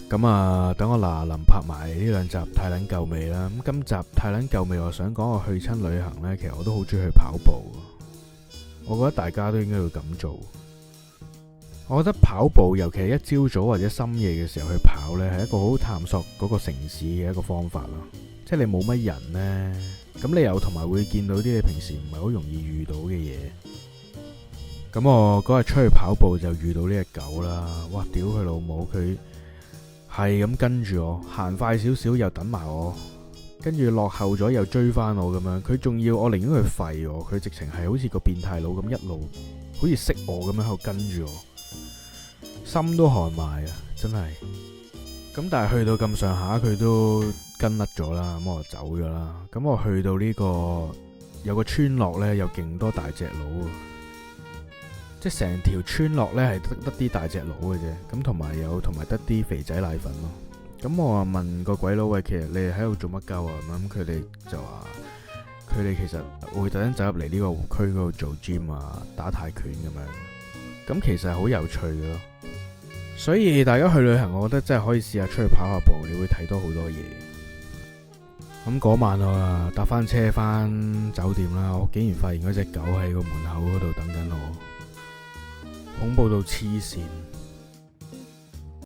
咁啊，等我嗱臨拍埋呢兩集太撚夠味啦。咁今集太撚夠味，我想講我去親旅行呢，其實我都好中意去跑步。我覺得大家都應該要咁做。我覺得跑步，尤其係一朝早或者深夜嘅時候去跑呢，係一個好探索嗰個城市嘅一個方法咯。即係你冇乜人呢，咁你又同埋會見到啲你平時唔係好容易遇到嘅嘢。咁我嗰日出去跑步就遇到呢隻狗啦，哇！屌佢老母，佢係咁跟住我，行快少少又等埋我，跟住落後咗又追翻我咁樣。佢仲要我寧願佢吠我，佢直情係好似個變態佬咁一路，好似識我咁樣喺度跟住我。心都寒埋啊，真係。咁但係去到咁上下，佢都跟甩咗啦，咁我就走咗啦。咁我去到呢個有個村落呢，有勁多大隻佬，即係成條村落呢係得啲大隻佬嘅啫。咁同埋得啲肥仔奶粉咯。咁我話問個鬼佬，喂，其實你哋喺度做乜鳩啊？咁佢哋就話佢哋其實會特登走入嚟呢個區嗰度做 gym 啊，打泰拳咁樣。咁其實係好有趣嘅咯。所以大家去旅行，我覺得真係可以試下出去跑下步，你會睇多好多嘢。咁嗰晚我啊搭翻車翻酒店啦，我竟然發現嗰隻狗喺個門口嗰度等緊我，恐怖到黐線。